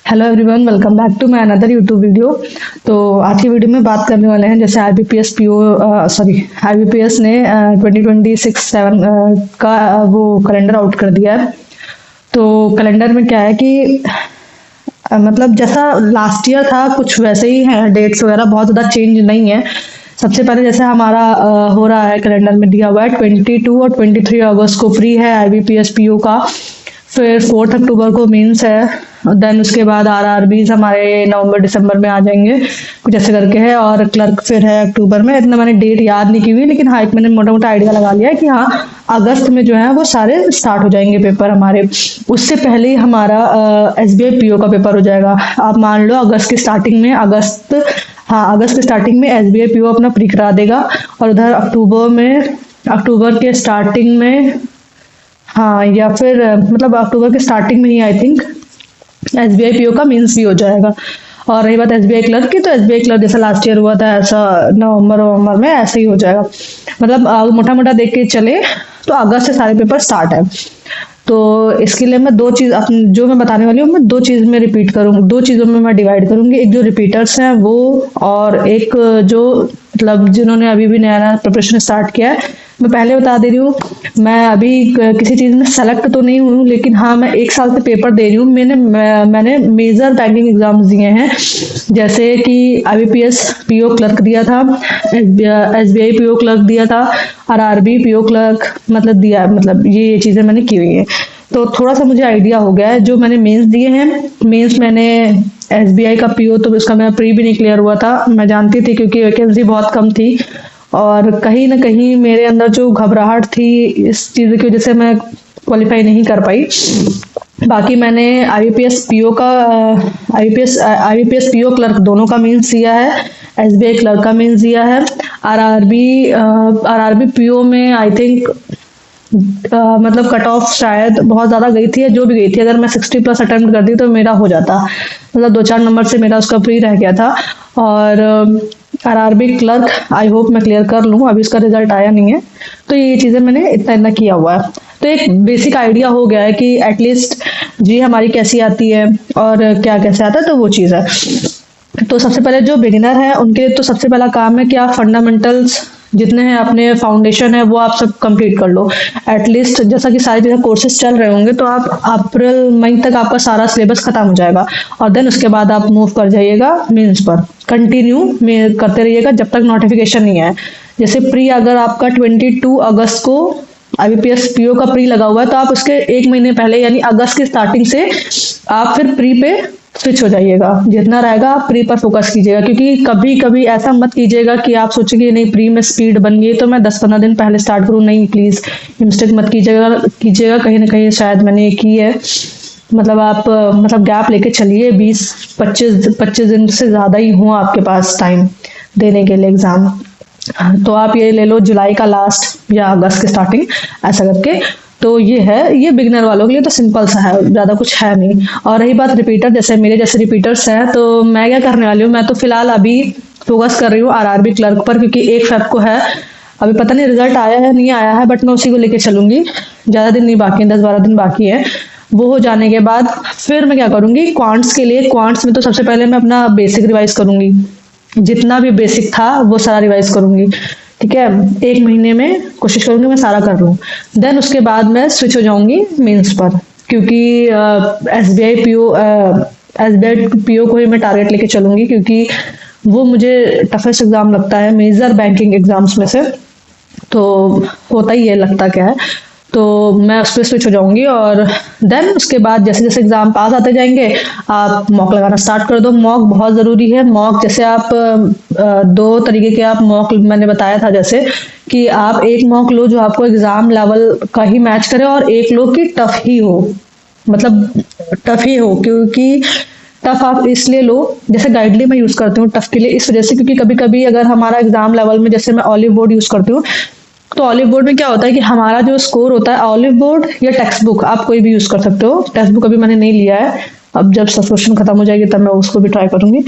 Hello everyone, welcome back to my another YouTube video. तो आज की वीडियो में बात करने वाले हैं जैसे आईबीपीएस ने 2026-7 का वो कैलेंडर आउट कर दिया है। तो कैलेंडर में क्या है कि मतलब जैसा लास्ट ईयर था कुछ वैसे ही है, डेट्स वगैरह बहुत ज़्यादा चेंज नहीं है। सबसे पहले जैसे हमारा हो रहा है, कैलेंडर में दिया हुआ है 22 और 23 अगस्त को फ्री है आईबीपीएस पीओ का। फिर 4 अक्टूबर को मेंस है। देन उसके बाद आरआरबीज हमारे नवंबर दिसंबर में आ जाएंगे, कुछ ऐसे करके है। और क्लर्क फिर है अक्टूबर में। इतना मैंने डेट याद नहीं की हुई, लेकिन हाँ एक मैंने मोटा मोटा आइडिया लगा लिया है कि हाँ अगस्त में जो है वो सारे स्टार्ट हो जाएंगे पेपर हमारे। उससे पहले ही हमारा एसबीआई पीओ का पेपर हो जाएगा। आप मान लो अगस्त की स्टार्टिंग में अगस्त के स्टार्टिंग में एसबीआई पीओ अपना प्री करा देगा। और उधर अक्टूबर के स्टार्टिंग में, हाँ या फिर मतलब अक्टूबर के स्टार्टिंग में ही आई थिंक एसबीआई पीओ का मेंस भी हो जाएगा। और रही बात एसबीआई क्लर्क की, तो एसबीआई क्लर्क जैसा लास्ट ईयर हुआ था ऐसा नवंबर में ऐसे ही हो जाएगा। मतलब मोटा मोटा देख के चले तो अगस्त से सारे पेपर स्टार्ट है। तो इसके लिए मैं दो चीज जो मैं बताने वाली हूँ, मैं दो चीज में रिपीट करूँगी, दो चीजों में मैं डिवाइड करूंगी। एक जो रिपीटर्स हैं वो, और एक जो मतलब जिन्होंने अभी भी नया नया प्रिपरेशन स्टार्ट किया है। मैं पहले बता दे रही हूँ, मैं अभी किसी चीज़ में सेलेक्ट तो नहीं हुई हूँ, लेकिन हाँ मैं एक साल से पेपर दे रही हूँ। मैंने मेजर बैंकिंग एग्जाम्स दिए हैं, जैसे कि आईबीपीएस पीओ क्लर्क दिया था, एसबीआई पीओ क्लर्क दिया था, आरआरबी पीओ क्लर्क मतलब ये चीज़ें मैंने की हुई हैं। तो थोड़ा सा मुझे आइडिया हो गया है। जो मैंने मेंस दिए हैं, मेंस मैंने एसबीआई का पीओ तो उसका मेरा प्री भी नहीं क्लियर हुआ था, मैं जानती थी क्योंकि वैकेंसी बहुत कम थी। और कहीं ना कहीं मेरे अंदर जो घबराहट थी इस चीज़ की वजह से मैं क्वालिफाई नहीं कर पाई। बाकी मैंने आईबीपीएस पीओ क्लर्क दोनों का मेंस दिया है, एसबीआई क्लर्क का मेंस दिया है। आरआरबी पीओ में आई थिंक मतलब कट ऑफ शायद बहुत ज़्यादा गई थी, या जो भी गई थी, अगर मैं 60+ अटेम्प्ट करती तो मेरा हो जाता। मतलब 2-4 नंबर से मेरा उसका प्री रह गया था। और आरआरबी क्लर्क आई होप मैं क्लियर कर लूँ, अभी इसका रिजल्ट आया नहीं है। तो ये चीज़ें मैंने इतना किया हुआ है। तो एक बेसिक आइडिया हो गया है कि एटलीस्ट जी हमारी कैसी आती है और क्या कैसे आता है, तो वो चीज़ है। तो सबसे पहले जो बिगिनर है उनके लिए तो सबसे पहला काम है कि आप फंडामेंटल्स जितने हैं अपने फाउंडेशन है वो आप सब कंप्लीट कर लो। एटलीस्ट जैसा कि सारे जगह कोर्सेज चल रहे होंगे तो आप अप्रैल मई तक आपका सारा सिलेबस खत्म हो जाएगा। और देन उसके बाद आप मूव कर जाइएगा मेंस पर, कंटिन्यू करते रहिएगा जब तक नोटिफिकेशन नहीं आए। जैसे प्री अगर आपका 22 अगस्त को आईबीपीएस पीओ का प्री लगा हुआ है, तो आप उसके 1 महीने पहले यानी अगस्त की स्टार्टिंग से आप फिर प्री पे स्विच हो जाइएगा। जितना रहेगा आप प्री पर फोकस कीजिएगा, क्योंकि कभी कभी ऐसा मत कीजिएगा कि आप सोचेंगे नहीं प्री में स्पीड बन गई तो मैं 10-15 दिन पहले स्टार्ट करूँ। नहीं, प्लीज़ मिस्टेक मत कीजिएगा। कहीं ना कहीं शायद मैंने ये की है। मतलब आप मतलब गैप लेके चलिए, 20-25 दिन से ज़्यादा ही हो आपके पास टाइम देने के लिए एग्ज़ाम। तो आप ये ले लो जुलाई का लास्ट या अगस्त की स्टार्टिंग, ऐसा करके। तो ये है, ये बिगनर वालों के लिए तो सिंपल सा है, ज़्यादा कुछ है नहीं। और रही बात रिपीटर, जैसे मेरे जैसे रिपीटर्स हैं, तो मैं क्या करने वाली हूँ, मैं तो फिलहाल अभी फोकस कर रही हूँ आरआरबी क्लर्क पर, क्योंकि 1 फेब को है। अभी पता नहीं रिजल्ट आया है नहीं आया है, बट मैं उसी को लेके चलूंगी। ज़्यादा दिन नहीं बाकी है, 10-12 दिन बाकी है। वो हो जाने के बाद फिर मैं क्या करूँगी, क्वांट्स के लिए, क्वांट्स में तो सबसे पहले मैं अपना बेसिक रिवाइज करूँगी। जितना भी बेसिक था वो सारा रिवाइज करूँगी, ठीक है। 1 महीने में कोशिश करूंगी मैं सारा कर लूँ। देन उसके बाद मैं स्विच हो जाऊंगी मेंस पर, क्योंकि एसबीआई पीओ को ही मैं टारगेट लेके चलूंगी, क्योंकि वो मुझे टफेस्ट एग्जाम लगता है मेजर बैंकिंग एग्जाम्स में से। तो होता ही है, लगता क्या है। तो मैं उस पर स्विच हो जाऊंगी। और देन उसके बाद जैसे जैसे एग्जाम पास आते जाएंगे आप मॉक लगाना स्टार्ट कर दो। मॉक बहुत ज़रूरी है। मॉक जैसे आप 2 तरीके के आप मॉक मैंने बताया था, जैसे कि आप एक मॉक लो जो आपको एग्जाम लेवल का ही मैच करे, और एक लो कि टफ ही हो, मतलब टफ ही हो। क्योंकि टफ आप इसलिए लो, जैसे गाइडली मैं यूज़ करती हूँ टफ के लिए इस वजह से, क्योंकि कभी कभी अगर हमारा एग्जाम लेवल में, जैसे मैं ऑलिव बोर्ड यूज़ करती हूँ, तो ऑलिव बोर्ड में क्या होता है कि हमारा जो स्कोर होता है, ऑलिव बोर्ड या टेक्स्ट बुक आप कोई भी यूज़ कर सकते हो। टेक्स्ट बुक अभी मैंने नहीं लिया है, अब जब सब्सक्रिप्शन खत्म हो जाएगी तब मैं उसको भी ट्राई करूँगी।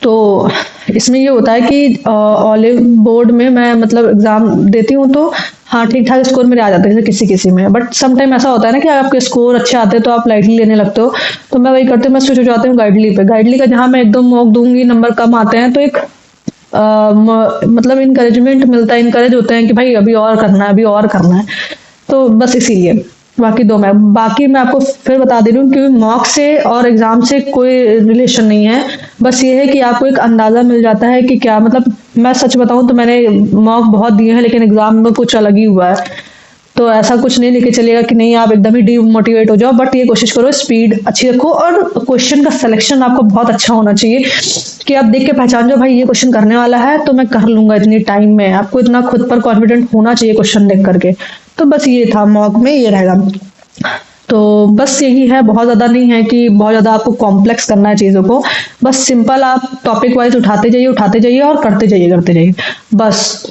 तो इसमें ये होता है कि ऑलिव बोर्ड में मैं मतलब एग्ज़ाम देती हूँ, तो हाँ ठीक ठाक स्कोर मेरे आ जाते हैं जैसे किसी किसी में, बट सम टाइम ऐसा होता है ना कि आपके स्कोर अच्छे आते हैं तो आप लाइटली लेने लगते हो। तो मैं वही करती हूँ, मैं स्विच हो जाती हूँ गाइडली पे। गाइडली का जहाँ मैं एक दो मॉक दूंगी, नंबर कम आते हैं तो एक मतलब इनकरेजमेंट मिलता है, इनकरेज होते हैं कि भाई अभी और करना है, अभी और करना है। तो बस इसीलिए बाकी मैं आपको फिर बता दे रही हूँ कि मॉक से और एग्जाम से कोई रिलेशन नहीं है। बस ये है कि आपको एक अंदाजा मिल जाता है कि क्या, मतलब मैं सच बताऊं तो मैंने मॉक बहुत दिए हैं लेकिन एग्जाम में कुछ अलग ही हुआ है। तो ऐसा कुछ नहीं लेके चलेगा कि नहीं आप एकदम ही डीमोटिवेट हो जाओ, बट ये कोशिश करो स्पीड अच्छी रखो और क्वेश्चन का सिलेक्शन आपको बहुत अच्छा होना चाहिए कि आप देख के पहचान जाओ भाई ये क्वेश्चन करने वाला है तो मैं कर लूंगा इतनी टाइम में। आपको इतना खुद पर कॉन्फिडेंट होना चाहिए क्वेश्चन देख करके। तो बस ये था मॉक में, ये रहेगा। तो बस यही है, बहुत ज्यादा नहीं है कि बहुत ज्यादा आपको कॉम्प्लेक्स करना है चीजों को। बस सिंपल आप टॉपिक वाइज उठाते जाइए और करते जाइए बस।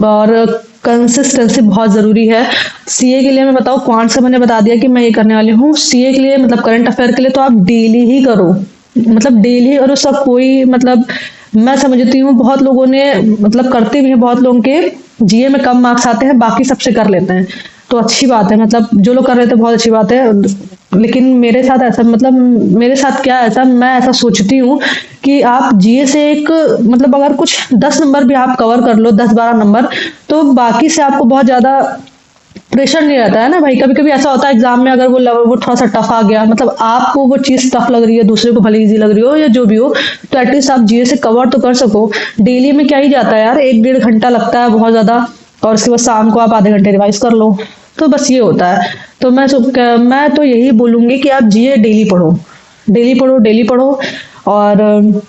और कंसिस्टेंसी बहुत जरूरी है। सीए के लिए मैं बताऊं, क्वांट से मैंने बता दिया कि मैं ये करने वाली हूँ। सीए के लिए मतलब करंट अफेयर के लिए तो आप डेली ही करो, मतलब डेली करो सब। कोई मतलब मैं समझती हूँ बहुत लोगों ने मतलब करते भी हैं, बहुत लोगों के जीए में कम मार्क्स आते हैं, बाकी सबसे कर लेते हैं। तो अच्छी बात है, मतलब जो लोग कर रहे थे बहुत अच्छी बात है। लेकिन मेरे साथ ऐसा, मतलब मेरे साथ क्या ऐसा, मैं ऐसा सोचती हूँ कि आप जीए से एक मतलब अगर कुछ 10 नंबर भी आप कवर कर लो, 10-12 नंबर, तो बाकी से आपको बहुत ज्यादा प्रेशर नहीं रहता है ना भाई। कभी कभी ऐसा होता है एग्जाम में अगर वो थोड़ा सा टफ आ गया, मतलब आपको वो चीज टफ लग रही है, दूसरे को भले इजी लग रही हो या जो भी हो, तो एटलीस्ट आप जीए से कवर तो कर सको। डेली में क्या ही जाता है यार, 1-1.5 घंटा लगता है बहुत ज्यादा, और उसके बाद शाम को आप आधे घंटे रिवाइज कर लो। तो बस ये होता है। तो मैं तो यही बोलूंगी कि आप जीए डेली पढ़ो, डेली पढ़ो। और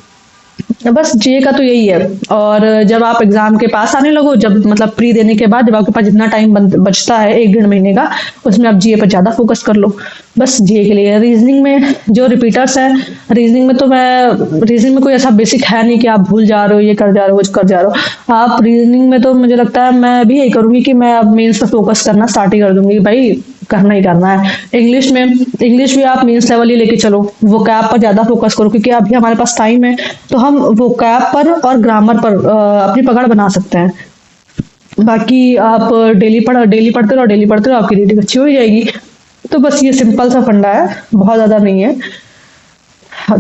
बस जीए का तो यही है। और जब आप एग्जाम के पास आने लगो, जब मतलब प्री देने के बाद जब आपके पास जितना टाइम बचता है 1-1.5 महीने का, उसमें आप जीए पर ज्यादा फोकस कर लो। बस जीए के लिए रीजनिंग में जो रिपीटर्स है, रीजनिंग में कोई ऐसा बेसिक है नहीं कि आप भूल जा रहे हो, ये कर जा रहे हो, वो कर जा रहे हो। आप रीजनिंग में तो मुझे लगता है मैं भी यही करूंगी कि मैं अब मेंस पर फोकस करना स्टार्ट ही कर दूंगी भाई, करना ही करना है। इंग्लिश भी आप मेंस लेवल ही लेके चलो, वोकैब पर ज्यादा फोकस करो क्योंकि अभी हमारे पास टाइम है, तो हम वोकैब पर और ग्रामर पर अपनी पकड़ बना सकते हैं। बाकी आप डेली पढ़ते रहो, आपकी रीडिंग अच्छी हो जाएगी। तो बस ये सिंपल सा फंडा है, बहुत ज्यादा नहीं है।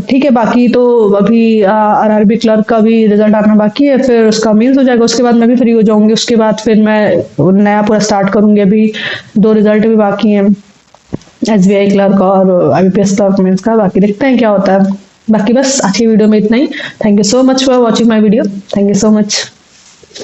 ठीक है, बाकी तो अभी आरआरबी क्लर्क का भी रिजल्ट आना बाकी है, फिर उसका मेंस हो जाएगा, उसके बाद मैं भी फ्री हो जाऊंगी। उसके बाद फिर मैं नया पूरा स्टार्ट करूंगी। अभी 2 रिजल्ट भी बाकी हैं, एसबीआई क्लर्क और आईबीपीएस क्लर्क मेंस का। बाकी देखते हैं क्या होता है। बाकी बस आज की वीडियो में इतना ही। Thank you so much for watching my video. Thank you so much.